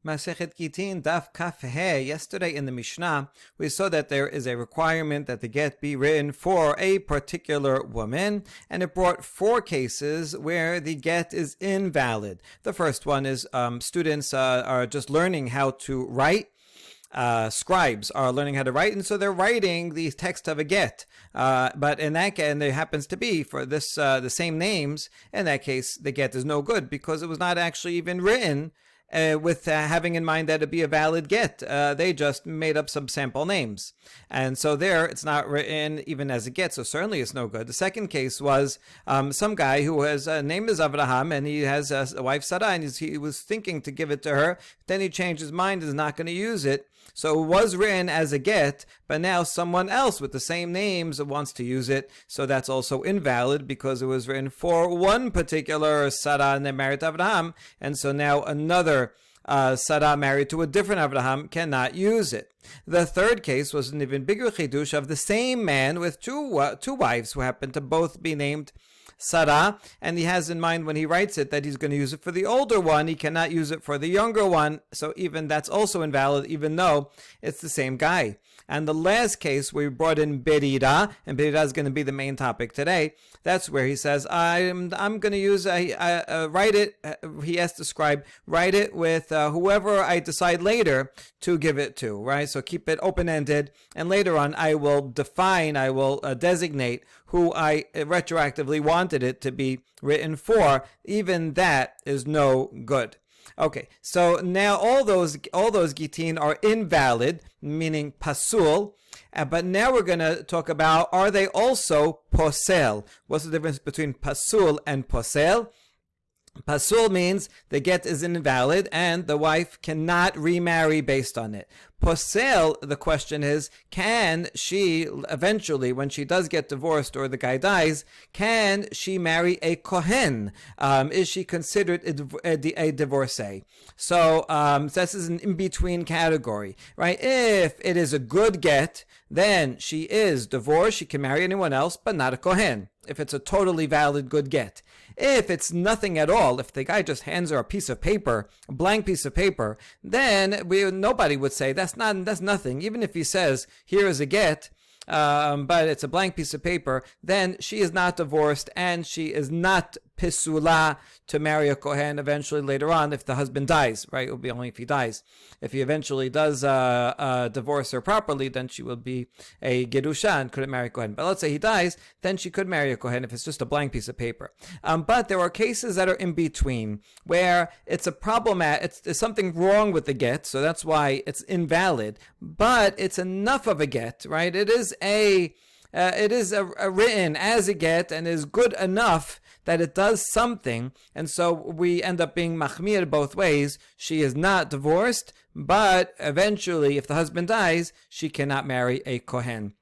Masechet Gittin Daf Kaf He. Yesterday in the Mishnah, we saw that there is a requirement that the get be written for a particular woman, and it brought 4 cases where the get is invalid. The first one is students are just learning how to write. Scribes are learning how to write, and so they're writing the text of a get. But in that case, and there happens to be for this the same names. In that case, the get is no good because it was not actually even written with having in mind that it'd be a valid get. They just made up some sample names. And so there, it's not written even as a get, so certainly it's no good. The second case was some guy who has name is Avraham, and he has a wife Sarah, and he was thinking to give it to her, then he changed his mind and is not going to use it. So it was written as a get, but now someone else with the same names wants to use it, so that's also invalid because it was written for one particular Sarah and they're married to Avraham, and so now another Sarah married to a different Avraham cannot use it. The third case was an even bigger chidush of the same man with two wives who happen to both be named Sarah, and he has in mind when he writes it that he's going to use it for the older one. He cannot use it for the younger one, so even that's also invalid, even though it's the same guy. And the last case, we brought in Berira, and Berira is going to be the main topic today. That's where he says, I'm going to use write it. He has to scribe, write it with whoever I decide later to give it to, right? So keep it open-ended, and later on I will designate who I retroactively wanted it to be written for. Even that is no good. Okay, so now all those Gittin are invalid, meaning pasul, but now we're going to talk about, are they also posel? What's the difference between pasul and posel? Pasul means the get is invalid and the wife cannot remarry based on it. Posel, the question is, can she eventually, when she does get divorced or the guy dies, can she marry a kohen? Is she considered a divorcee? So this is an in-between category, right? If it is a good get, then she is divorced, she can marry anyone else, but not a kohen, if it's a totally valid good get. If it's nothing at all, if the guy just hands her a piece of paper, a blank piece of paper, then nobody would say that's nothing. Even if he says, here is a get, but it's a blank piece of paper, then she is not divorced and she is not pisula to marry a kohen eventually later on if the husband dies, right? It will be only if he dies. If he eventually does divorce her properly, then she will be a gerusha and couldn't marry a kohen. But let's say he dies, then she could marry a kohen if it's just a blank piece of paper. But there are cases that are in between where it's a problem, it's something wrong with the get, so that's why it's invalid, but it's enough of a get, right? It is a written as a get and is good enough that it does something, and so we end up being machmir both ways. She is not divorced, but eventually, if the husband dies, she cannot marry a kohen.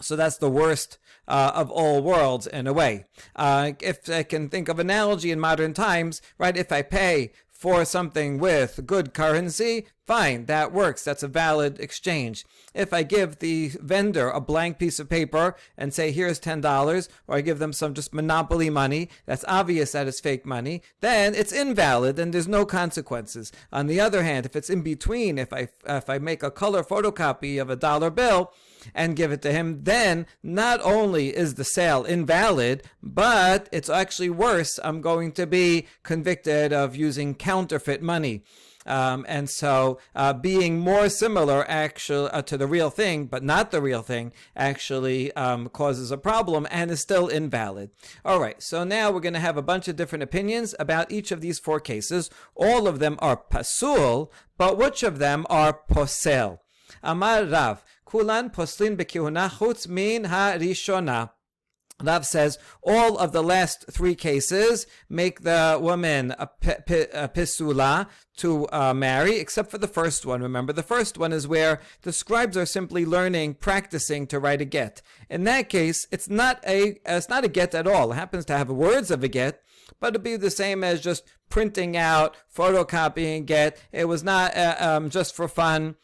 So that's the worst of all worlds in a way. If I can think of an analogy in modern times, right? If I pay for something with good currency, fine, that works. That's a valid exchange. If I give the vendor a blank piece of paper and say, here's $10, or I give them some just monopoly money, that's obvious that it's fake money, then it's invalid and there's no consequences. On the other hand, if it's in between, if I make a color photocopy of a dollar bill and give it to him, then not only is the sale invalid, but it's actually worse. I'm going to be convicted of using counterfeit money. And so being more similar actually to the real thing, but not the real thing, actually causes a problem and is still invalid. All right, so now we're going to have a bunch of different opinions about each of these 4 cases. All of them are pasul, but which of them are posel? Amar Rav, kulan poslin bekihuna chutz min ha-rishona. Rav says all of the last 3 cases make the woman a pisula to marry, except for the first one. Remember, the first one is where the scribes are simply learning, practicing to write a get. In that case, it's not a get at all. It happens to have words of a get, but it'd be the same as just printing out, photocopying get. It was not just for fun.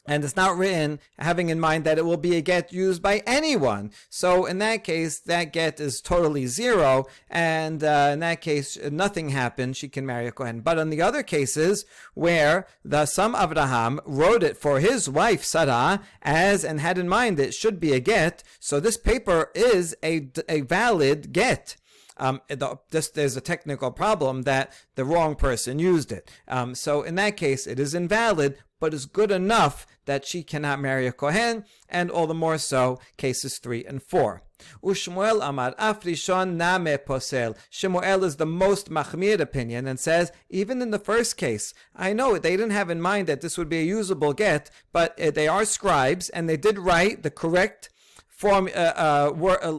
And it's not written having in mind that it will be a get used by anyone. So in that case, that get is totally zero. And in that case, nothing happened. She can marry a Kohen. But in the other cases where the son Avraham wrote it for his wife Sarah as and had in mind that it should be a get, so this paper is a valid get. There's a technical problem that the wrong person used it. So in that case, it is invalid, but is good enough that she cannot marry a Kohen, and all the more so cases 3 and 4. Ushmuel Amar Afrishon Name Posel. Shemuel is the most machmir opinion and says, even in the first case, I know they didn't have in mind that this would be a usable get, but they are scribes and they did write the correct form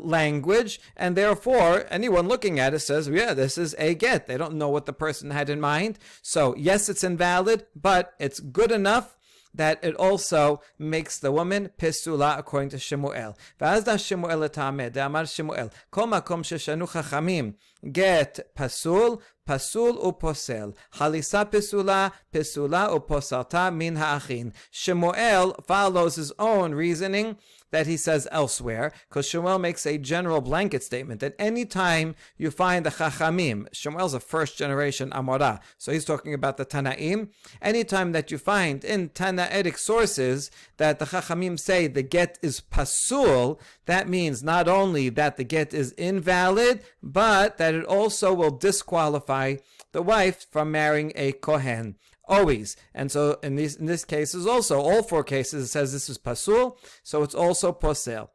language, and therefore anyone looking at it says, yeah, this is a get. They don't know what the person had in mind. So yes, it's invalid, but it's good enough that it also makes the woman pesula according to Shemuel. V'azda Shemuel etameh, de'amar Shemuel, kol makom sheshanu chachamim, get pasul, pasul uposel. Halisa pesula, pesula uposalta min ha'achin. Shemuel follows his own reasoning that he says elsewhere, because Shemuel makes a general blanket statement that any time you find the Chachamim, Shemuel's a first generation Amorah, so he's talking about the Tanaim, anytime that you find in Tanaitic sources that the Chachamim say the get is pasul, that means not only that the get is invalid, but that it also will disqualify the wife from marrying a Kohen. Always. And so in this cases also, all 4 cases, it says this is pasul, so it's also posel.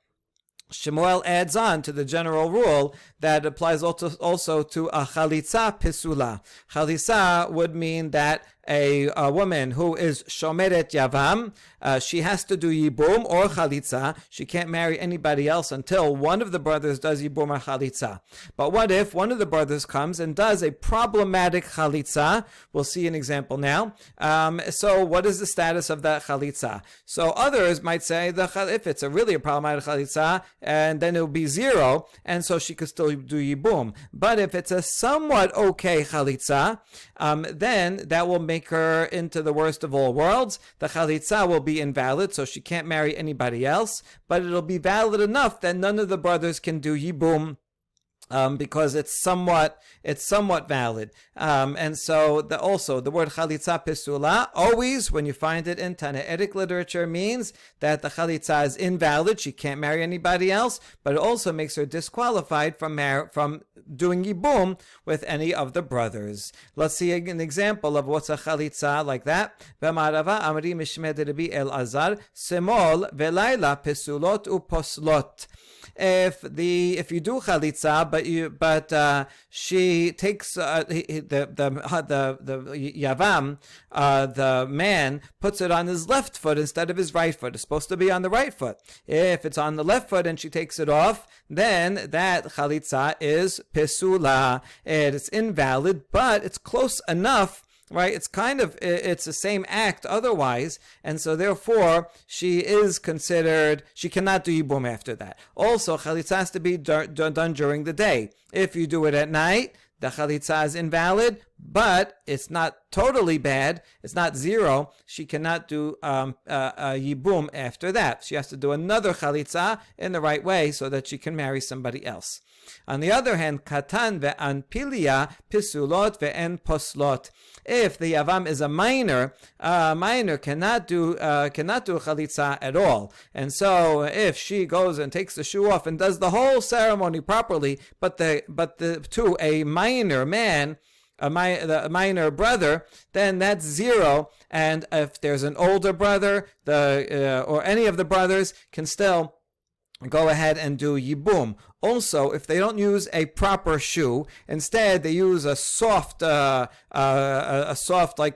Shemuel adds on to the general rule that applies also to a chalitza pesula. Chalitza would mean that a woman who is shomeret yavam, she has to do yibum or chalitza. She can't marry anybody else until one of the brothers does yibum or chalitza. But what if one of the brothers comes and does a problematic chalitza? We'll see an example now. So what is the status of that chalitza? So others might say if it's really a problematic chalitza, and then it will be 0, and so she could still do yibum. But if it's a somewhat okay chalitza, then that will make her into the worst of all worlds. The chalitza will be invalid, so she can't marry anybody else, but it'll be valid enough that none of the brothers can do yibum, because it's somewhat valid. And so also the word chalitza pesula, always when you find it in Tanaitic literature, means that the chalitza is invalid. She can't marry anybody else, but it also makes her disqualified from doing yibum with any of the brothers. Let's see an example of what's a chalitza like that. B'marava amri mishmed Rabbi Elazar semol velayla pesulot uposlot. If you do chalitza, but she takes the yavam, the man puts it on his left foot instead of his right foot. It's supposed to be on the right foot. If it's on the left foot and she takes it off, then that chalitza is pesula. It's invalid, but it's close enough. Right, it's the same act otherwise, and so therefore she is considered, she cannot do yibum after that. Also, chalitza has to be done during the day. If you do it at night, the chalitza is invalid, but it's not totally bad. It's not 0. She cannot do yibum after that. She has to do another chalitza in the right way so that she can marry somebody else. On the other hand, katan ve'an pilia pisulot ve'en poslot. If the yavam is a minor cannot do chalitza at all. And so if she goes and takes the shoe off and does the whole ceremony properly, but to a minor man, the minor brother, then that's 0. And if there's an older brother, or any of the brothers can still go ahead and do yibum. Also, if they don't use a proper shoe, instead they use a soft like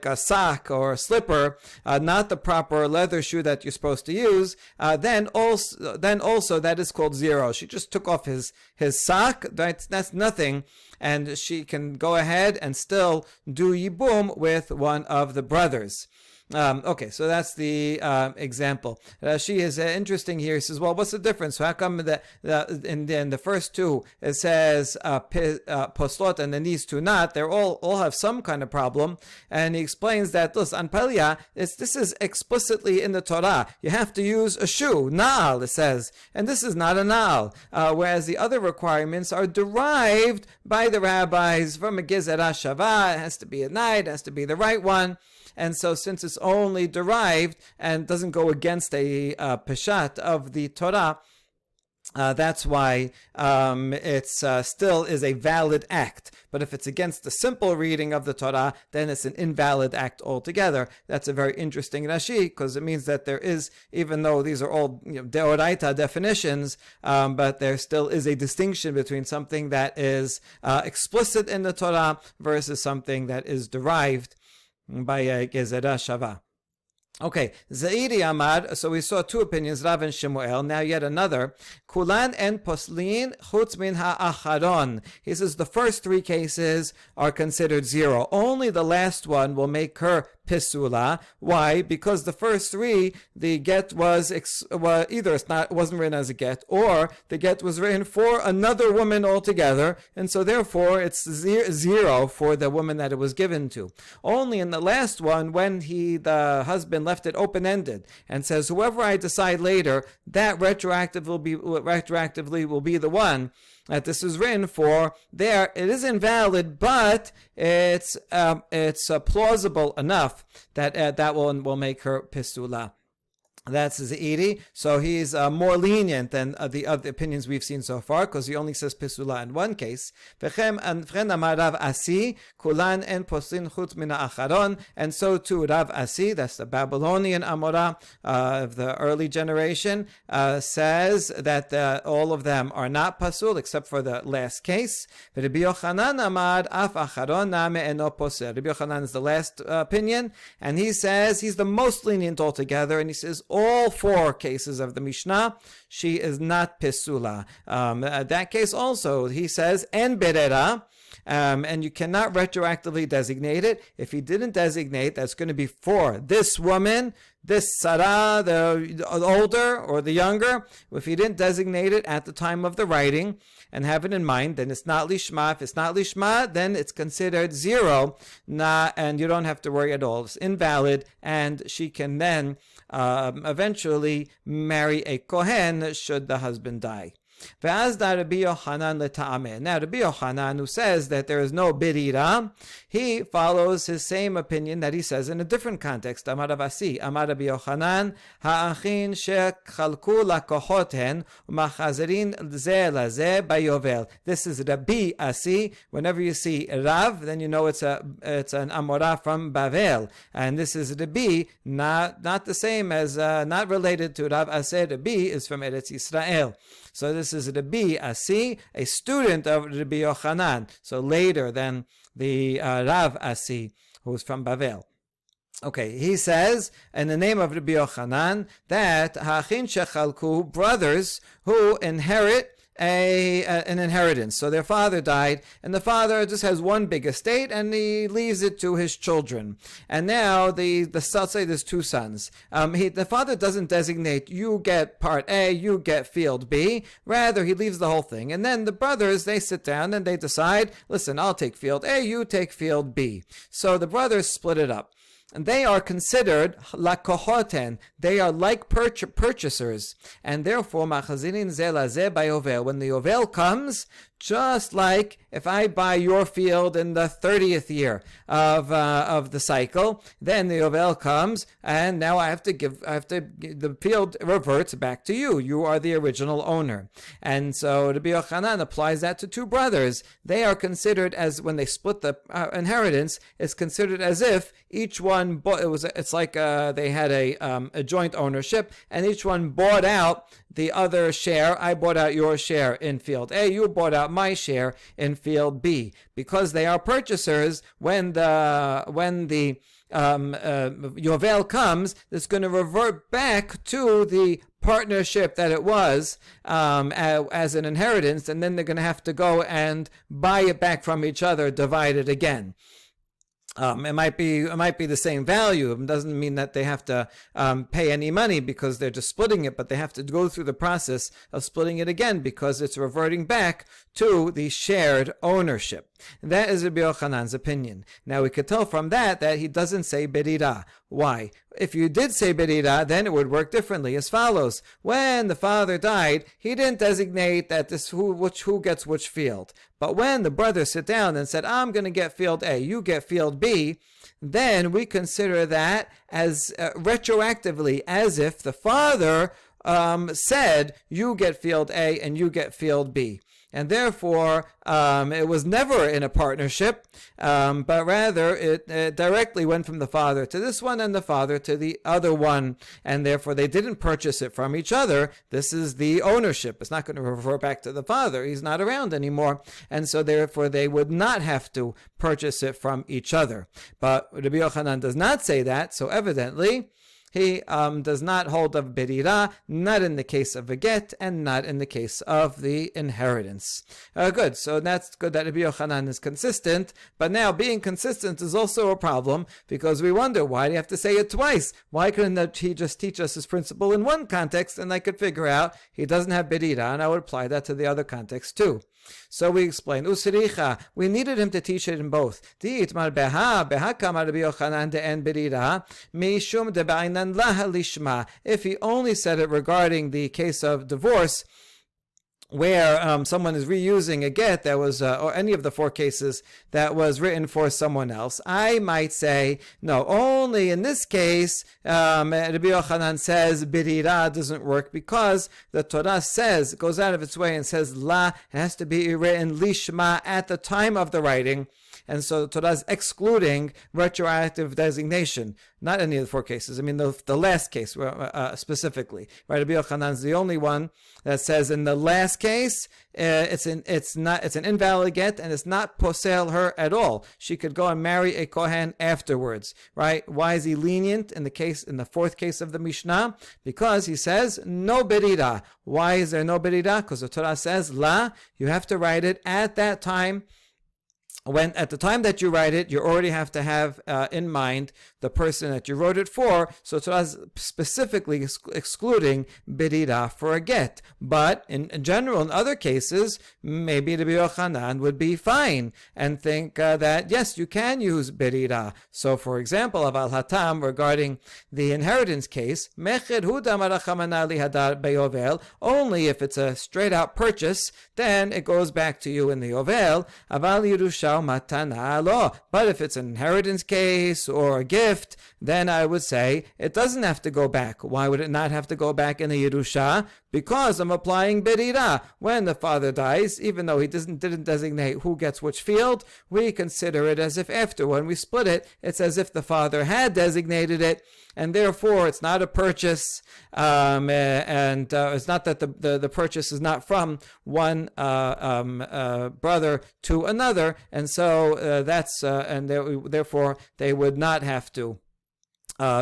a sock or a slipper, not the proper leather shoe that you're supposed to use, then also that is called 0. She just took off his sock. That's nothing, and she can go ahead and still do yibum with one of the brothers. Okay, so that's the example. She is interesting here. He says, well, what's the difference? How come that in the first two it says poslot and then these two not? They're all have some kind of problem. And he explains that, listen, anpalia, this is explicitly in the Torah. You have to use a shoe, na'al, it says. And this is not a na'al. Whereas the other requirements are derived by the rabbis from a gezerah shava. It has to be a night, it has to be the right one. And so since it's only derived and doesn't go against a peshat of the Torah, that's why it's still is a valid act. But if it's against the simple reading of the Torah, then it's an invalid act altogether. That's a very interesting Rashi, because it means that there is, even though these are all deoraita definitions, but there still is a distinction between something that is explicit in the Torah versus something that is derived by a gezerah shava. Okay, Zairi Amar, so we saw two opinions, Rav and Shemuel, now yet another. Kulan en poslin chutz min ha'acharon. He says the first three cases are considered zero. Only the last one will make her pisula. Why? Because the first three, the get was either it wasn't written as a get, or the get was written for another woman altogether, and so therefore it's zero for the woman that it was given to. Only in the last one, when the husband left it open-ended and says, whoever I decide later, that retroactively will be the one that this is written for. There, it is invalid, but it's plausible enough that that one will make her pisula. That's Zairi. So he's more lenient than the other opinions we've seen so far, because he only says pisula in one case. And so too Rav Asi, that's the Babylonian Amora of the early generation, says that all of them are not pasul except for the last case. Rabbi Yochanan is the last opinion, and he says he's the most lenient altogether, and he says all four cases of the Mishnah, she is not pisula. That case also, he says, en berera, and you cannot retroactively designate it. If he didn't designate, that's going to be for this woman, this Sarah, the older or the younger. If he didn't designate it at the time of the writing and have it in mind, then it's not lishma. If it's not lishma, then it's considered zero, and you don't have to worry at all. It's invalid, and she can then eventually marry a kohen should the husband die. Now Rabbi Yochanan, who says that there is no birira, he follows his same opinion that he says in a different context. Amar Rav Asi, Amar Rabbi Yochanan, ha'achin shechalku lakohoten u'machazerin ze laze bayovel. This is Rabbi Asi. Whenever you see Rav, then you know it's an Amorah from Bavel, and this is Rabbi, not the same as, not related to Rav Asi. Rabbi is from Eretz Yisrael. So this is Rabbi Asi, a student of Rabbi Yochanan, so later than the Rav Asi, who's from Bavel. Okay, he says in the name of Rabbi Yochanan that Hachin Shechalku, brothers who inherit an inheritance. So their father died, and the father just has one big estate, and he leaves it to his children. And now let's say there's two sons. The father doesn't designate, you get part A, you get field B. Rather, he leaves the whole thing. And then the brothers, they sit down and they decide, listen, I'll take field A, you take field B. So the brothers split it up. And they are considered lakohoten. They are like purchasers, and therefore machazirin ze laze bayovel. When the yovel comes, just like if I buy your field in the 30th year of the cycle, then the yovel comes, and now the field reverts back to you. You are the original owner. And so Rabbi Yochanan applies that to two brothers. They are considered as, when they split the inheritance, it's considered as if each one bought, it's like they had a joint ownership, and each one bought out the other share. I bought out your share in field A, you bought out my share in field B. Because they are purchasers, when the yovel comes, it's going to revert back to the partnership that it was as an inheritance, and then they're going to have to go and buy it back from each other, divide it again. It might be the same value. It doesn't mean that they have to pay any money because they're just splitting it, but they have to go through the process of splitting it again because it's reverting back to the shared ownership. That is Rabbi Yochanan's opinion. Now we could tell from that he doesn't say berira. Why? If you did say berira, then it would work differently as follows. When the father died, he didn't designate that who gets which field. But when the brothers sit down and said, I'm going to get field A, you get field B, then we consider that as retroactively as if the father said, you get field A and you get field B. And therefore, it was never in a partnership, but rather it directly went from the father to this one and the father to the other one. And therefore, they didn't purchase it from each other. This is the ownership. It's not going to revert back to the father. He's not around anymore. And so therefore, they would not have to purchase it from each other. But Rabbi Yochanan does not say that. So evidently, he does not hold of berira, not in the case of a get, and not in the case of the inheritance. Good. So that's good that Rabbi Yochanan is consistent. But now being consistent is also a problem because we wonder, why do you have to say it twice? Why couldn't he just teach us his principle in one context and I could figure out he doesn't have berira and I would apply that to the other context too? So we explained, Usricha, we needed him to teach it in both. Di'itmar beha kamar Rabbi Yochanan de'en berira, mishum de'ba'inan laha lishma. If he only said it regarding the case of divorce, where someone is reusing a get that was, or any of the four cases that was written for someone else, I might say, no, only in this case, Rabbi Yochanan says berira doesn't work because the Torah says, goes out of its way and says la, it has to be written lishma at the time of the writing. And so the Torah is excluding retroactive designation. Not any of the four cases. I mean, the last case specifically. Right? Rabbi Yochanan is the only one that says in the last case, it's an invalid get and it's not posel her at all. She could go and marry a kohen afterwards. Right? Why is he lenient in the fourth case of the Mishnah? Because he says no berira. Why is there no berira? Because the Torah says la. You have to write it at that time. When at the time that you write it, you already have to have in mind the person that you wrote it for. So it was specifically excluding berira for a get. But in general, in other cases, maybe Rabbi Yochanan would be fine and think that yes, you can use berira. So, for example, aval hatam regarding the inheritance case, meched hu damar rachamana li hadar beyovel. Only if it's a straight out purchase, then it goes back to you in the yovel. Aval yerusha matana lo. But if it's an inheritance case or a gift, then I would say it doesn't have to go back. Why would it not have to go back in the Yerusha? Because I'm applying berira. When the father dies, even though he didn't designate who gets which field, we consider it as if after, when we split it, it's as if the father had designated it, and therefore it's not a purchase, and it's not that the purchase is not from one brother to another, and so therefore they would not have to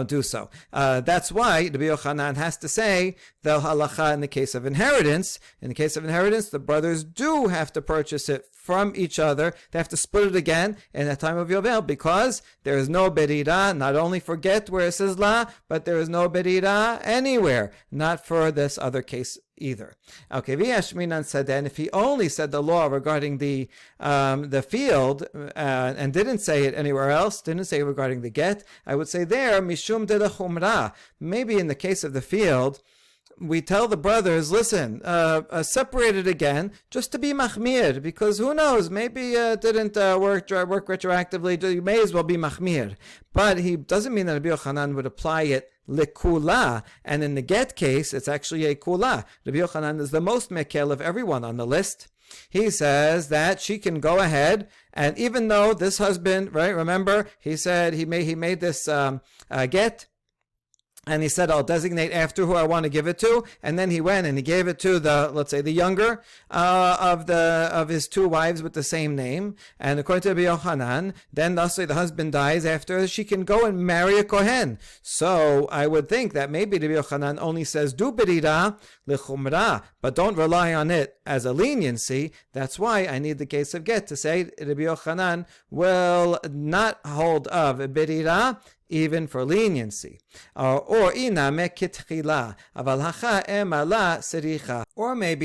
do so. That's why Rabbi Yochanan has to say the halacha in the case of inheritance. In the case of inheritance, the brothers do have to purchase it from each other. They have to split it again in the time of Yovel because there is no berira, not only for get where it says la, but there is no berira anywhere, not for this other case either. Okay, V'yashminan said then, if he only said the law regarding the field and didn't say it anywhere else, didn't say regarding the get, I would say there, mishum de la chumra. Maybe in the case of the field, we tell the brothers, listen, separate it again, just to be machmir, because who knows, maybe it didn't work retroactively, you may as well be machmir. But he doesn't mean that Rabbi Yochanan would apply it lekula, and in the get case, it's actually a kula. Rabbi Yochanan is the most mekel of everyone on the list. He says that she can go ahead, and even though this husband, right, remember, he said he made this get, and he said, I'll designate after who I want to give it to. And then he went and he gave it to the, let's say, the younger of his two wives with the same name. And according to Rabbi Yochanan, then thusly the husband dies after, she can go and marry a Kohen. So I would think that maybe Rabbi Yochanan only says, do berira lechumra, but don't rely on it as a leniency. That's why I need the case of get to say Rabbi Yochanan will not hold of berira even for leniency. Or maybe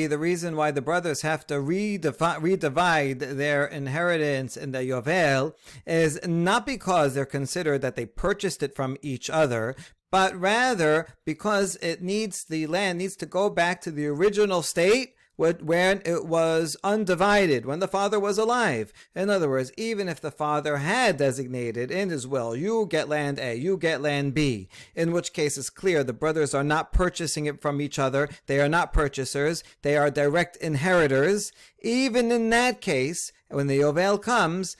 the reason why the brothers have to redivide their inheritance in the Yovel is not because they're considered that they purchased it from each other, but rather because the land needs to go back to the original state when it was undivided, when the father was alive. In other words, even if the father had designated in his will, you get land A, you get land B, in which case it's clear the brothers are not purchasing it from each other, they are not purchasers, they are direct inheritors. Even in that case, when the Yovel comes,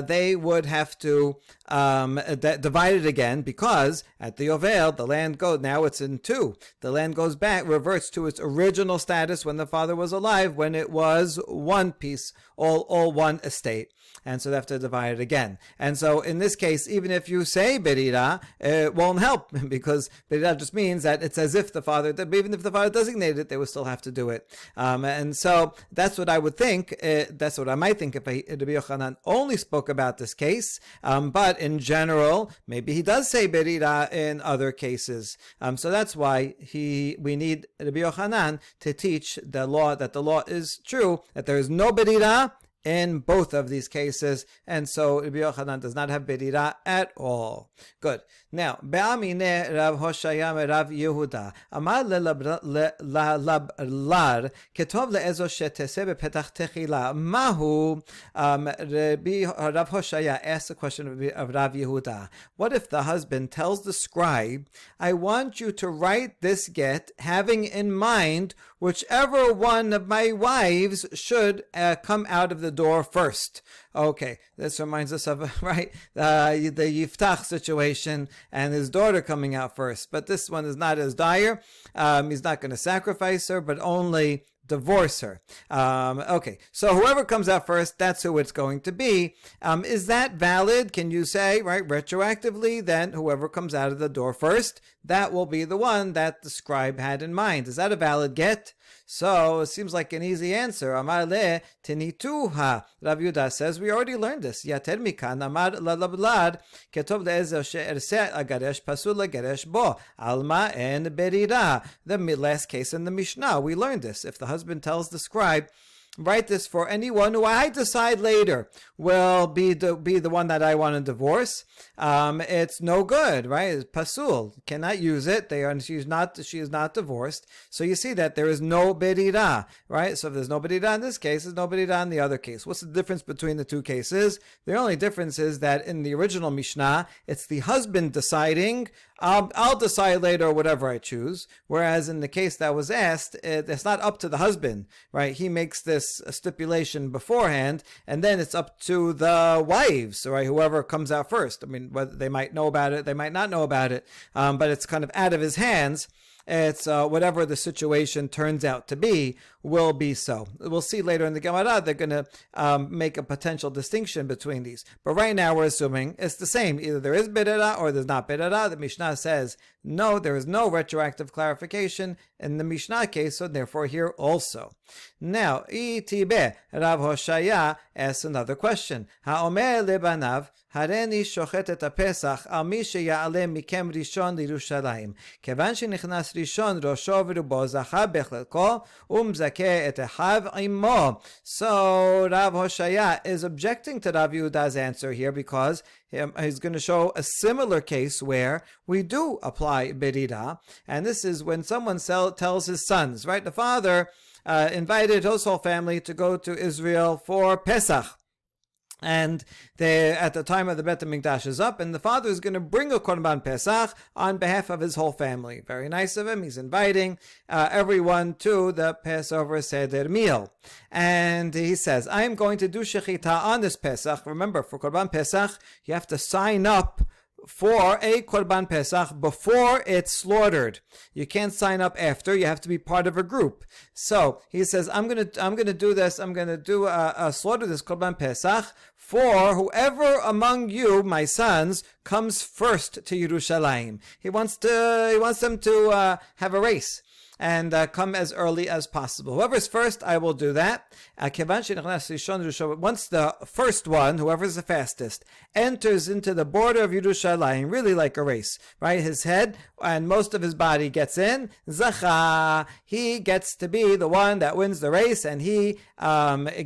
they would have to divide it again, because at the Yovel, the land goes, now it's in two. The land goes back, reverts to its original status when the father was alive, when it was one piece, all one estate. And so they have to divide it again. And so in this case, even if you say berira, it won't help, because berira just means that it's as if the father, even if the father designated it, they would still have to do it. And so that's what I would think, that's what I might think if Rabbi Yochanan only spoke about this case. But in general, maybe he does say berira in other cases. So that's why we need Rabbi Yochanan to teach the law, that the law is true, that there is no berira in both of these cases, and so Rabbi Yochanan does not have berira at all. Good. Now, Be'amine Rav Hoshaya Rav Yehuda Amar le'lar ketov le'ezo shetese bepetach techila mahu. Rav Hoshaya asked the question of Rav Yehuda. What if the husband tells the scribe, I want you to write this get having in mind whichever one of my wives should come out of the door first? Okay, this reminds us of, right, the Yiftach situation and his daughter coming out first. But this one is not as dire. He's not going to sacrifice her, but only divorce her. Okay, so whoever comes out first, that's who it's going to be. Is that valid? Can you say, right, retroactively, then whoever comes out of the door first, that will be the one that the scribe had in mind? Is that a valid get? So it seems like an easy answer. Amar le tenituha. Rav Yehuda says we already learned this. Yater mikan amar lalablar ketov le'ezer she'erse agaresh pasul agaresh bo alma en berira. The last case in the Mishnah, we learned this. If the husband tells the scribe, write this for anyone who I decide later will be the one that I want to divorce, it's no good, right? It's pasul, cannot use it. She is not divorced. So you see that there is no berira, right? So if there's no berira in this case, there's no berira in the other case. What's the difference between the two cases? The only difference is that in the original Mishnah, it's the husband deciding, I'll decide later whatever I choose. Whereas in the case that was asked, it's not up to the husband, right? He makes this stipulation beforehand, and then it's up to the wives, right? Whoever comes out first. I mean, whether they might know about it, they might not know about it, but it's kind of out of his hands. It's whatever the situation turns out to be will be so. We'll see later in the Gemara they're going to make a potential distinction between these. But right now we're assuming it's the same. Either there is berira or there's not berira. The Mishnah says no, there is no retroactive clarification in the Mishnah case, so therefore here also. Now, Itibe Rav Hoshaya asks another question. Ha'omer lebanav hareni shochet et ha'pesach al mi sheya'aleh mikem rishon lYerushalayim kevan shenichnas rishon rosho v'rubo zacha bechelko umzakeh et echav imo. So Rav Hoshaya is objecting to Rav Yehuda's answer here because he's going to show a similar case where we do apply berira, and this is when someone tells his sons, right? The father invited his whole family to go to Israel for Pesach. And at the time of the Bet HaMikdash is up, and the father is going to bring a Korban Pesach on behalf of his whole family. Very nice of him. He's inviting everyone to the Passover Seder meal. And he says, I'm going to do Shechita on this Pesach. Remember, for Korban Pesach, you have to sign up for a Korban Pesach before it's slaughtered. You can't sign up after. You have to be part of a group. So he says, I'm gonna do this. I'm gonna do slaughter this Korban Pesach for whoever among you, my sons, comes first to Yerushalayim. He wants them to have a race and come as early as possible. Whoever's first, I will do that. Once the first one, whoever's the fastest, enters into the border of Yerushalayim, really like a race, right? His head and most of his body gets in. Zacha, he gets to be the one that wins the race, and he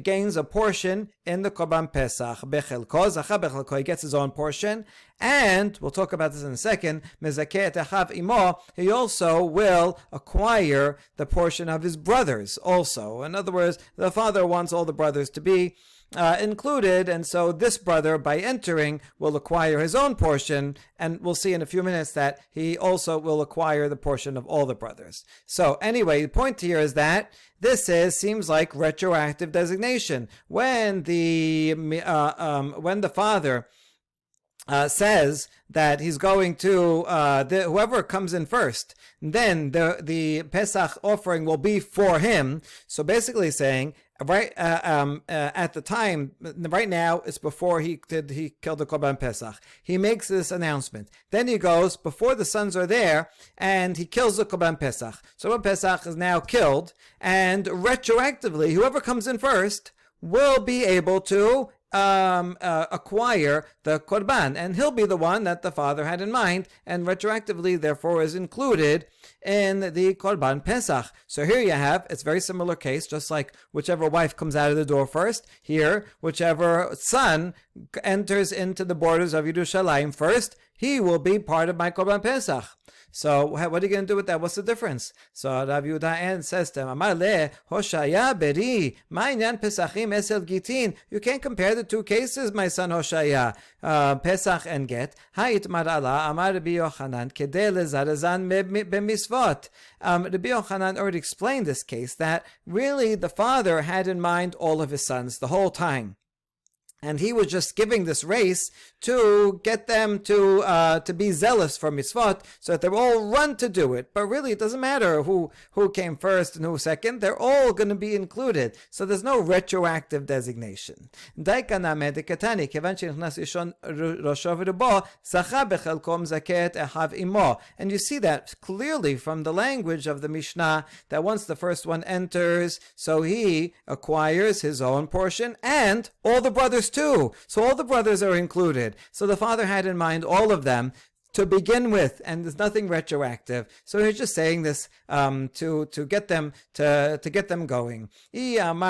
gains a portion in the Korban Pesach. Bechelko, Zacha bechelko, he gets his own portion. And we'll talk about this in a second. Mezakeh echav imo, he also will acquire the portion of his brothers also. In other words, the father wants all the brothers to be included, and so this brother, by entering, will acquire his own portion, and we'll see in a few minutes that he also will acquire the portion of all the brothers. So anyway, the point here is that this seems like retroactive designation. When the father says that he's going to whoever comes in first, then the Pesach offering will be for him. So basically saying, right at the time, right now, it's before he killed the Korban Pesach. He makes this announcement. Then he goes before the sons are there, and he kills the Korban Pesach. So Korban Pesach is now killed, and retroactively, whoever comes in first will be able to acquire the Korban, and he'll be the one that the father had in mind, and retroactively therefore is included in the Korban Pesach. So here you have, it's a very similar case, just like whichever wife comes out of the door first, here whichever son enters into the borders of Yerushalayim first, he will be part of my Korban Pesach. So what are you going to do with that? What's the difference? So Rav Yehuda says to him, Amar le Hoshaya beri ma'inyan Pesachim esel Gittin. You can't compare the two cases, my son Hoshaya, Pesach and Get. Ha'itmar Allah Amar Rabbi Yochanan kedei lezarazan b'misvot. Rabbi Yochanan already explained this case, that really the father had in mind all of his sons the whole time. And he was just giving this race to get them to be zealous for mitzvot, so that they're all run to do it. But really, it doesn't matter who came first and who second. They're all going to be included. So there's no retroactive designation. And you see that clearly from the language of the Mishnah, that once the first one enters, so he acquires his own portion, and all the brothers too. So all the brothers are included. So the father had in mind all of them to begin with, and there's nothing retroactive. So he's just saying this to get them going. And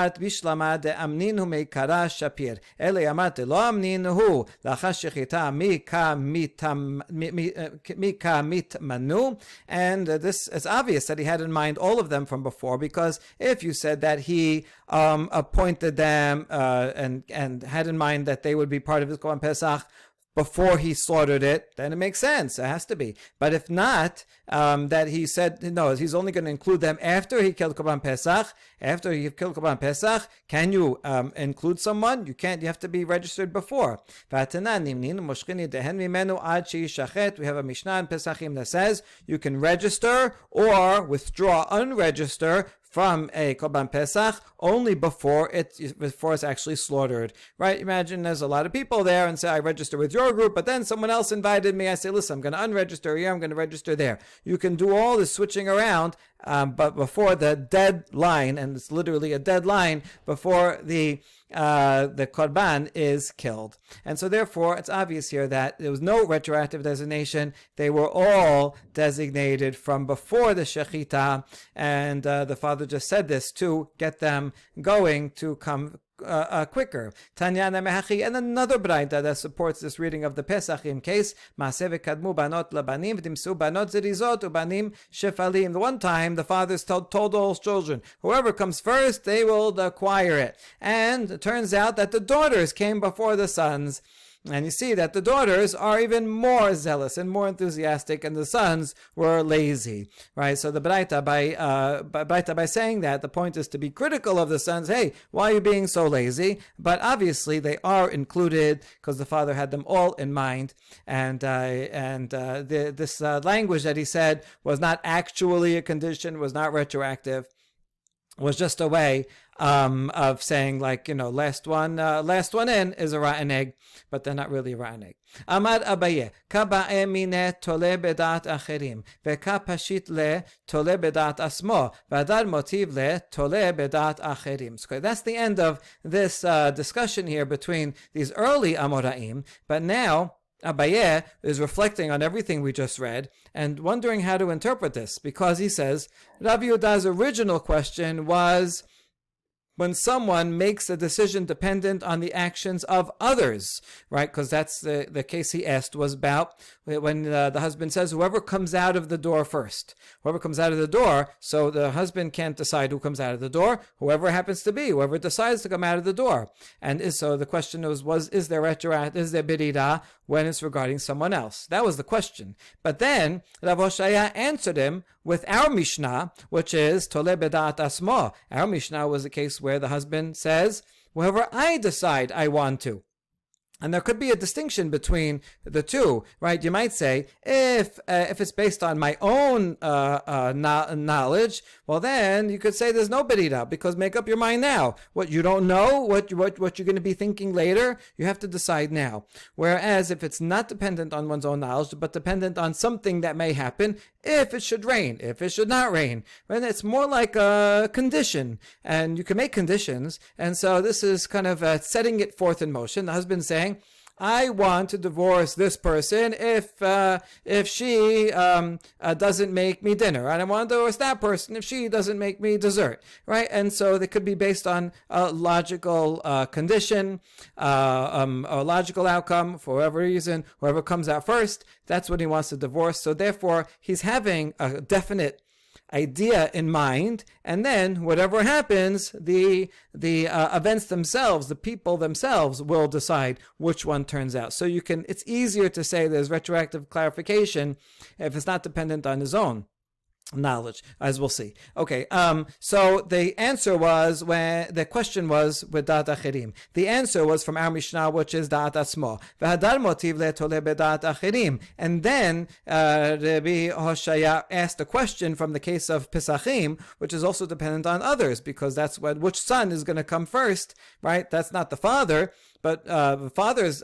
this is obvious that he had in mind all of them from before, because if you said that he appointed them and had in mind that they would be part of his Korban Pesach before he slaughtered it, then it makes sense. It has to be. But if not, that he said, no, he's only going to include them after he killed Korban Pesach. After he killed Korban Pesach, can you include someone? You can't. You have to be registered before. We have a Mishnah in Pesachim that says you can register or withdraw, unregister from a Korban Pesach only before it's actually slaughtered, right? Imagine there's a lot of people there and say, I register with your group, but then someone else invited me. I say, listen, I'm going to unregister here, I'm going to register there. You can do all this switching around, but before the deadline, and it's literally a deadline, before the Korban is killed. And so therefore, it's obvious here that there was no retroactive designation. They were all designated from before the Shechita, and the father just said this to get them going to come quicker. Tanyana Mehachi, and another braita that supports this reading of the Pesachim case. Maaseh v'kadmu banot labanim v'timsu banot zerizot ubanim shefalim. The one time the fathers told all children, whoever comes first, they will acquire it. And it turns out that the daughters came before the sons. And you see that the daughters are even more zealous and more enthusiastic, and the sons were lazy, right? So the Braita, by saying that, the point is to be critical of the sons. Hey, why are you being so lazy? But obviously they are included because the father had them all in mind, and this language that he said was not actually a condition, was not retroactive, was just a way of saying, like, last one in is a rotten egg, but they're not really a rotten egg. Amad Abaye, kaba'e mine tole bedat acherim, veka pashit le tole bedat asmo, vadar motiv le tole bedat acherim. So that's the end of this discussion here between these early Amoraim, but now Abaye is reflecting on everything we just read and wondering how to interpret this, because he says Rav Yehuda's original question was when someone makes a decision dependent on the actions of others, right? Because that's the case he asked was about when the husband says, whoever comes out of the door first. Whoever comes out of the door, so the husband can't decide who comes out of the door, whoever happens to be, whoever decides to come out of the door. And so the question is there birira when it's regarding someone else? That was the question. But then Rav Hoshaya answered him with our Mishnah, which is Tole Bedat Asmo. Our Mishnah was a case where the husband says, whoever I decide I want to. And there could be a distinction between the two, right? You might say, if it's based on my own knowledge, well then you could say there's no berira, because make up your mind now. What you don't know, what you're going to be thinking later, you have to decide now. Whereas if it's not dependent on one's own knowledge, but dependent on something that may happen, if it should rain, if it should not rain, then it's more like a condition, and you can make conditions. And so this is kind of setting it forth in motion. The husband saying, I want to divorce this person if she doesn't make me dinner, and I want to divorce that person if she doesn't make me dessert, right? And so they could be based on a logical condition, a logical outcome. For whatever reason, whoever comes out first, that's what he wants to divorce. So therefore, he's having a definite idea in mind, and then whatever happens, the events themselves, the people themselves will decide which one turns out. So it's easier to say there's retroactive clarification if it's not dependent on his own knowledge, as we'll see. Okay, so the answer was, when the question was with da'at achirim, the answer was from our Mishnah, which is da'at asmo. V'hadar motiv le tole beda'at achirim. And then Rabbi Hoshaya asked a question from the case of Pesachim, which is also dependent on others, because that's which son is going to come first, right? That's not the father, but the father's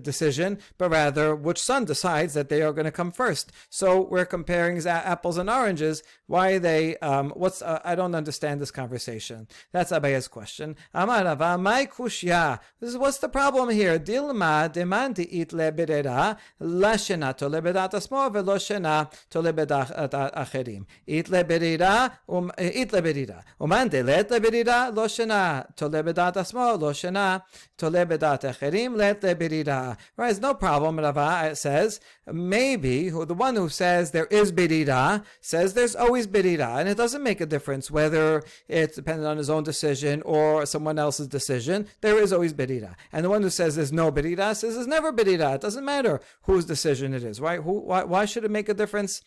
decision, but rather which son decides that they are going to come first. So we're comparing apples and oranges. Why are they? I don't understand this conversation. That's Abaye's question. Amar Rava, my kushya. What's the problem here? Dilma demandi it leberera lashena tole bedat asmo velo shena tole bedat acherim. It leberera umande let leberera lo shena tole bedat asmo lo shena tole bedat acherim let leberera. Right, it's no problem. Rava says maybe the one who says there is berira says there's always berira, and it doesn't make a difference whether it's dependent on his own decision or someone else's decision. There is always berira. And the one who says there's no berira says there's never berira. It doesn't matter whose decision it is, right? Why should it make a difference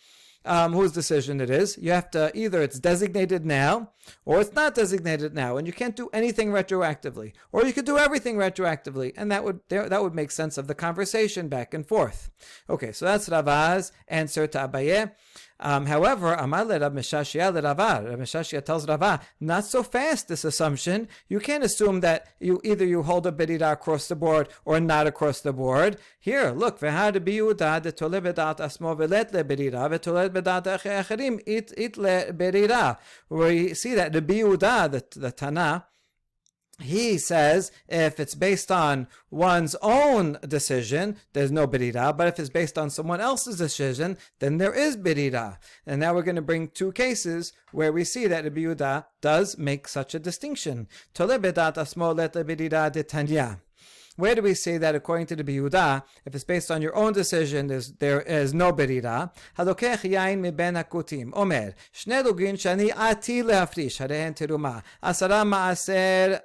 whose decision it is? You have to, either it's designated now or it's not designated now, and you can't do anything retroactively, or you could do everything retroactively, and that would make sense of the conversation back and forth. Okay, so that's Rava's answer to Abaye. However, Amar le Rav Meshashia le Rava. Rav Meshashia tells Rava, not so fast, this assumption. You can't assume that you hold a berira across the board or not across the board. Here, look, v'had biyuda de tole bedat asmo velet le berira v'tole bedat acherim it le berira. We see that the biyuda, the Tana, he says if it's based on one's own decision, there's no berira, but if it's based on someone else's decision, then there is berira. And now we're going to bring two cases where we see that Rabbi Yehuda does make such a distinction. Tole bedat asmo let berira de Tanya. where do we say that according to the Yehuda, if it's based on your own decision, there is no berira? Halokech yain miben hakutim. Omer, shne lugin shani ati leafrish, harehen teruma. Asara maaser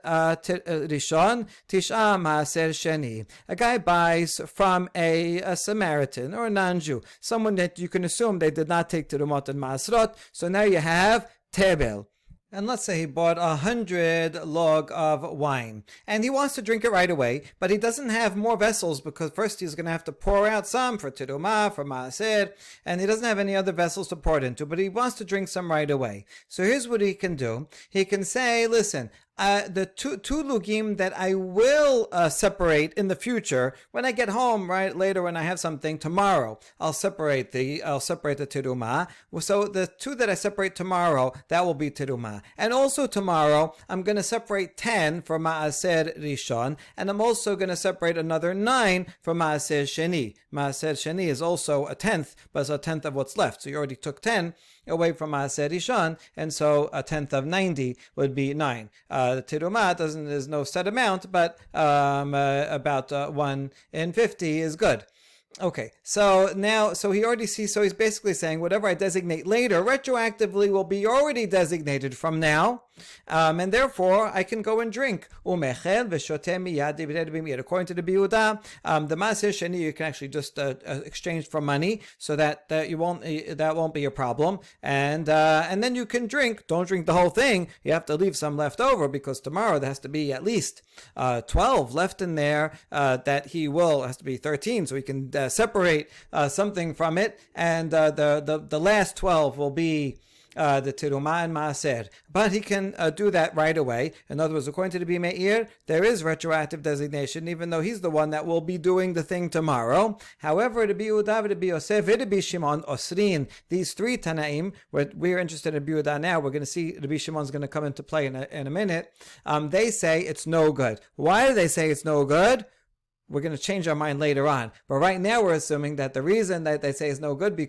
rishon, tisha maaser sheni. A guy buys from a Samaritan or a non-Jew, someone that you can assume they did not take terumot and maasrot, so now you have tebel. And let's say he bought 100 log of wine, and he wants to drink it right away, but he doesn't have more vessels because first he's going to have to pour out some for terumah, for maaser, and he doesn't have any other vessels to pour it into, but he wants to drink some right away. So here's what he can do. He can say, listen, the two lugim that I will separate in the future when I get home, right later when I have something tomorrow, I'll separate the terumah. So the two that I separate tomorrow, that will be terumah. And also tomorrow, I'm going to separate 10 for maaser rishon, and I'm also going to separate another 9 for maaser sheni. Maaser sheni is also a tenth, but it's a tenth of what's left. So you already took 10 away from maaser rishon, and so a tenth of 90 would be 9. The terumah there's no set amount, but about 1 in 50 is good. Okay, so he already sees, so he's basically saying whatever I designate later, retroactively will be already designated from now, and therefore I can go and drink. According to the Yehuda, the maaser sheni you can actually just exchange for money, so that won't be a problem, and then you can drink. Don't drink the whole thing. You have to leave some left over because tomorrow there has to be at least 12 left in there. That he has to be 13, so he can separate something from it, and the last 12 will be the terumah and maaser. But he can do that right away. In other words, according to the Bimeir, there is retroactive designation, even though he's the one that will be doing the thing tomorrow. However, the Yehuda, the Yosef, the Shimon, Osrin, these three Tanaim, we're interested in Yehuda now, we're going to see the Shimon's going to come into play in a minute, they say it's no good. Why do they say it's no good? We're going to change our mind later on. But right now we're assuming that the reason that they say is no good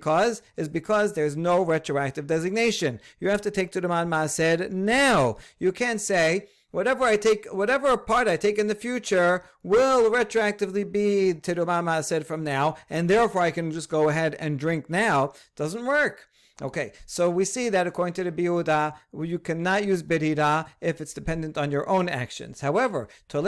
is because there's no retroactive designation. You have to take terumah and maaser now. You can't say, whatever part I take in the future will retroactively be terumah and maaser from now, and therefore I can just go ahead and drink now. Doesn't work. Okay, so we see that according to the Yehuda, you cannot use berira if it's dependent on your own actions. However, if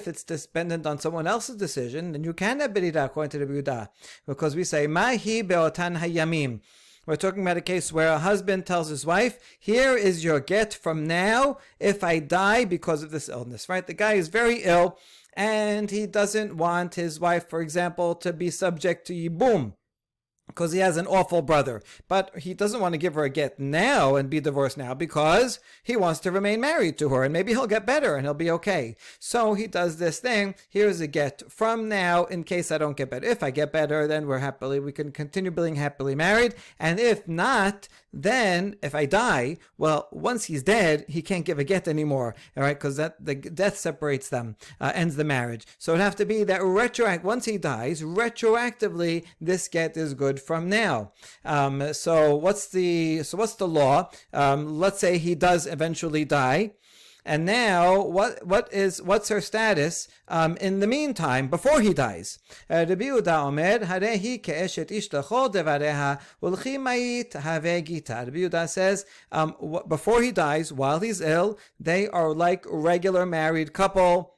it's dependent on someone else's decision, then you can have berira according to the Yehuda, because we say mahi beotan hayamim. We're talking about a case where a husband tells his wife, here is your get from now if I die because of this illness, right? The guy is very ill and he doesn't want his wife, for example, to be subject to yibum, because he has an awful brother. But he doesn't want to give her a get now and be divorced now because he wants to remain married to her, and maybe he'll get better and he'll be okay. So he does this thing. Here's a get from now in case I don't get better. If I get better, then we can continue being happily married. And if not, then if I die, well, once he's dead, he can't give a get anymore. All right, because the death separates them, ends the marriage. So it'd have to be that once he dies, retroactively, this get is good from now. So what's the law? Let's say he does eventually die, and now what's her status in the meantime before he dies? Rabbi Yehuda Omer, harehi ke'eshet ishtacho devareha ulchi mayit have gita. Rabbi Yehuda says before he dies, while he's ill, they are like regular married couple.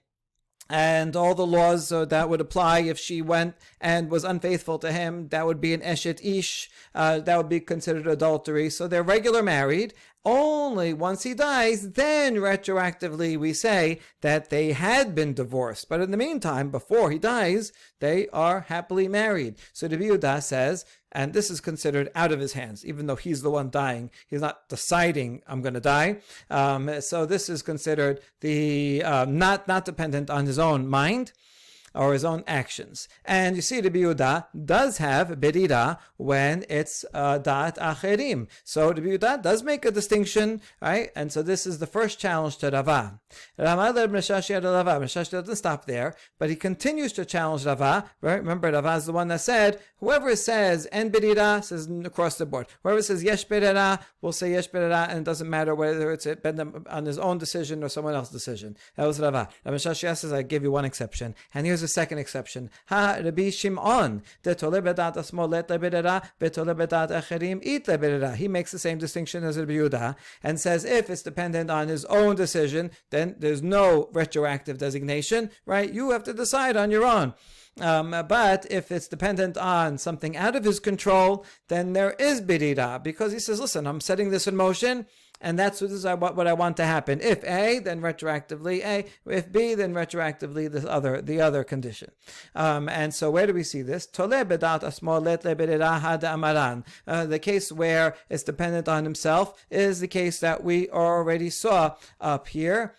And all the laws that would apply if she went and was unfaithful to him, that would be an eshet ish, that would be considered adultery. So they're regular married. Only once he dies, then retroactively we say that they had been divorced. But in the meantime, before he dies, they are happily married. So the Yehuda says, and this is considered out of his hands, even though he's the one dying. He's not deciding, I'm going to die. So this is considered the not dependent on his own mind. or his own actions. And you see, the Yehuda does have Berira when it's Da'at Acherim. So the Yehuda does make a distinction, right? And so this is the first challenge to Rava. Rashashi doesn't stop there, but he continues to challenge Rava. Right? Remember, Rava is the one that said, whoever says En Berira says across the board. Whoever says Yesh Berira will say Yesh Berira, and it doesn't matter whether it's on his own decision or someone else's decision. That was Rava. Rashashi says, I give you one exception. And here's a second exception. Ha Rabbi Shimon, de tole bedat asmo let leberira, betole bedat acherim it leberira. He makes the same distinction as Rabbi Yehuda and says if it's dependent on his own decision, then there's no retroactive designation, right? You have to decide on your own. But if it's dependent on something out of his control, then there is berira, because he says, listen, I'm setting this in motion, and this is what I want to happen. If A, then retroactively A. If B, then retroactively the other condition. And so where do we see this? The case where it's dependent on himself is the case that we already saw up here.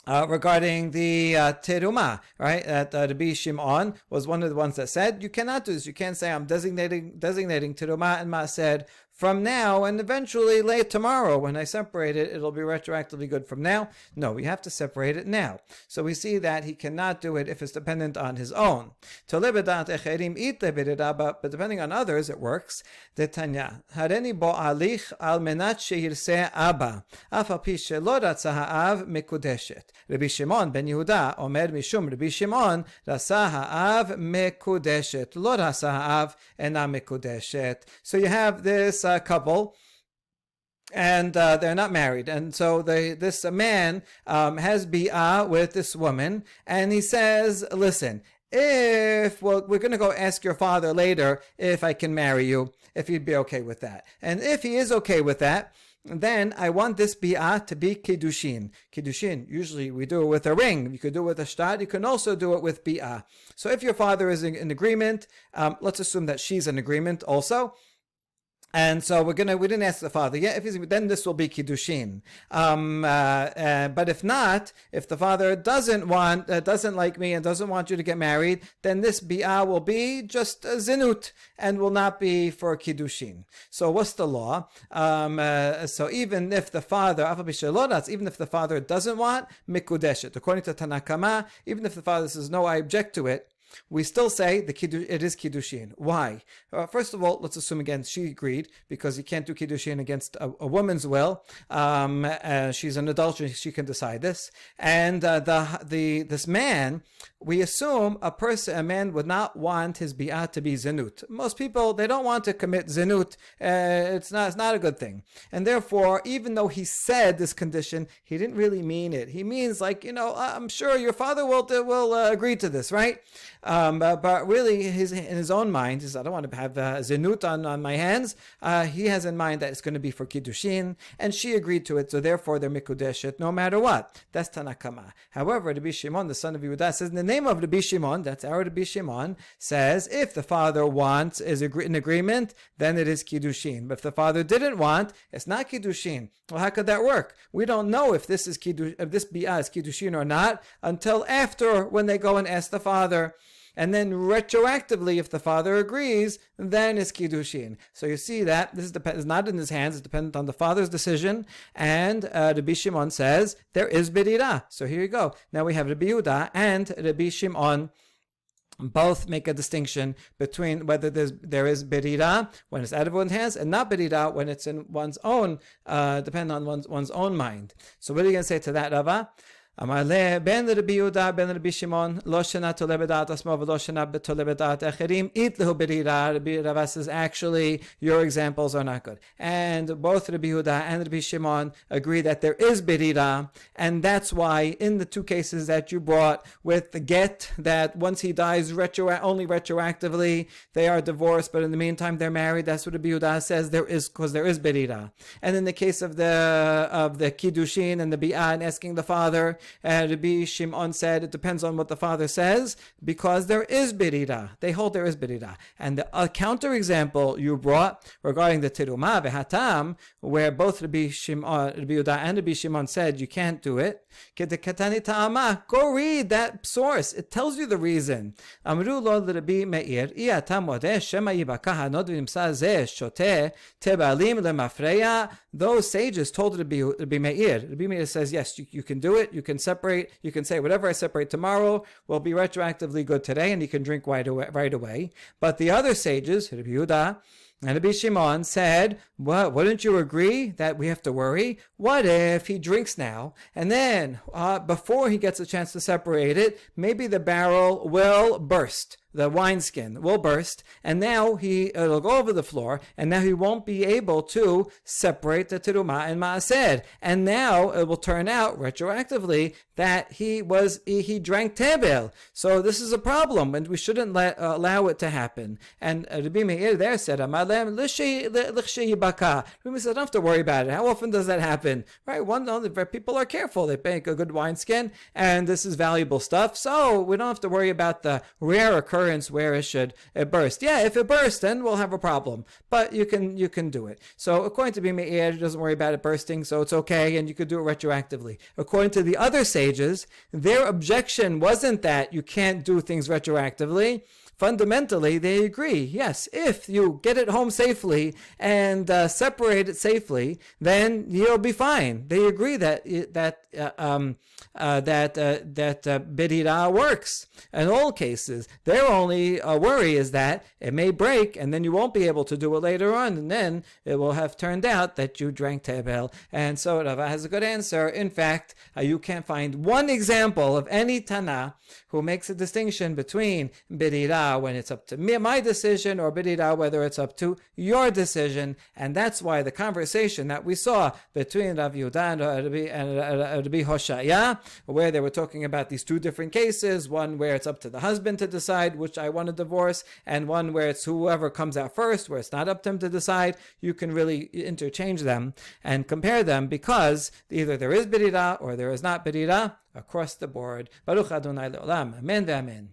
Regarding the teruma, right? That Rabbi Shimon was one of the ones that said you cannot do this. You can't say I'm designating teruma and maaser from now, and eventually late tomorrow when I separate it, it'll be retroactively good from now. No, we have to separate it now. So we see that he cannot do it if it's dependent on his own. But depending on others, it works. Detanya, hareni bo alich al menat shehirse abba, af al pi shelo ratza ha'av mekudeshet. Rabbi Shimon ben Yehuda omer mishum Rabbi Shimon rasa ha'av mekudeshet, lo rasa ha'av ena mekudeshet. So you have this couple, and they're not married, and so this man has bi'ah with this woman, and he says, listen, we're going to go ask your father later if I can marry you, if he'd be okay with that. And if he is okay with that, then I want this bi'ah to be kiddushin. Kiddushin, usually we do it with a ring. You could do it with a shtar. You can also do it with bi'ah. So if your father is in agreement, let's assume that she's in agreement also. And so we didn't ask the father yet. If then this will be kiddushin. But if not, if the father doesn't like me and doesn't want you to get married, then this bi'ah will be just a zinut and will not be for kiddushin. So what's the law? So even if the father, even if the father doesn't want mikudeshet, according to Tanakama, even if the father says no, I object to it, we still say it is kiddushin. Why? First of all, let's assume again she agreed, because you can't do kiddushin against a woman's will. She's an adult; she can decide this. And this man, we assume a man would not want his bi'ah to be zinut. Most people, they don't want to commit zinut. It's not a good thing. And therefore, even though he said this condition, he didn't really mean it. He means like, I'm sure your father will agree to this, right? But really, in his own mind, he says, I don't want to have zinut on my hands. He has in mind that it's going to be for kiddushin, and she agreed to it, so therefore they're mikudeshet no matter what. That's Tanakama. However, Rabbi Shimon, the son of Yehuda, says in the name of Rabbi Shimon, that's our Rabbi Shimon, says if the father is in agreement, then it is kiddushin. But if the father didn't want, it's not kiddushin. Well, how could that work? We don't know if this bi'ah is kiddushin or not until after, when they go and ask the father. And then retroactively, if the father agrees, then it's kiddushin. So you see that this is not in his hands; it's dependent on the father's decision. And Rabbi Shimon says there is berira. So here you go. Now we have Rabbi Yehuda and Rabbi Shimon. Both make a distinction between whether there is berira when it's out of one's hands and not berira when it's in one's own, depending on one's own mind. So what are you going to say to that, Rava? Amar le ben Rabbi Yehuda ben Rabbi Shimon lo shana tole b'da'at asmo v'lo shana tole b'da'at acherim it lehu berira. Rabbi Rava says, actually, your examples are not good. And both Rabbi Yehuda and Rabbi Shimon agree that there is berira, and that's why in the two cases that you brought with the get, that once he dies only retroactively, they are divorced, but in the meantime they're married. That's what Rabbi Yehuda says because there is berira. And in the case of the kiddushin and the bi'ah and asking the father, And Rabbi Shimon said it depends on what the father says, because there is birira. They hold there is birira. And the counterexample you brought regarding the teruma v'hatam, where both Rabbi Yehuda and Rabbi Shimon said you can't do it. Go read that source. It tells you the reason. Amru lo Rabbi Meir, those sages told Rabbi Meir. Rabbi Meir says, yes, you can do it. You can separate. You can say, whatever I separate tomorrow will be retroactively good today, and you can drink right away. But the other sages, Rabbi Yehuda and Rabbi Shimon, said, wouldn't you agree that we have to worry? What if he drinks now, and then before he gets a chance to separate it, maybe the barrel will burst. The wineskin will burst, and now it'll go over the floor, and now he won't be able to separate the teruma and maaser. And now it will turn out retroactively that he drank tebel. So this is a problem, and we shouldn't allow it to happen. And Rabbi Meir there said, Rabbi Meir said, I don't have to worry about it. How often does that happen? Right? People are careful. They make a good wineskin, and this is valuable stuff. So we don't have to worry about the rare occurrence where it burst. Yeah, if it bursts, then we'll have a problem. But you can do it. So according to Meir, he doesn't worry about it bursting, so it's okay, and you could do it retroactively. According to the other sages, their objection wasn't that you can't do things retroactively. Fundamentally, they agree. Yes, if you get it home safely and separate it safely, then you'll be fine. They agree that birira works in all cases. Their only worry is that it may break, and then you won't be able to do it later on, and then it will have turned out that you drank tebel. And so Rava has a good answer. In fact, you can't find one example of any Tana who makes a distinction between birira when it's up to my decision, or birira whether it's up to your decision. And that's why the conversation that we saw between Rav Yehuda and Rabbi Hoshaya, where they were talking about these two different cases, one where it's up to the husband to decide which I want to divorce, and one where it's whoever comes out first, where it's not up to him to decide, you can really interchange them and compare them, because either there is birira or there is not birira across the board. Baruch Adonai Le'olam. Amen ve'amen.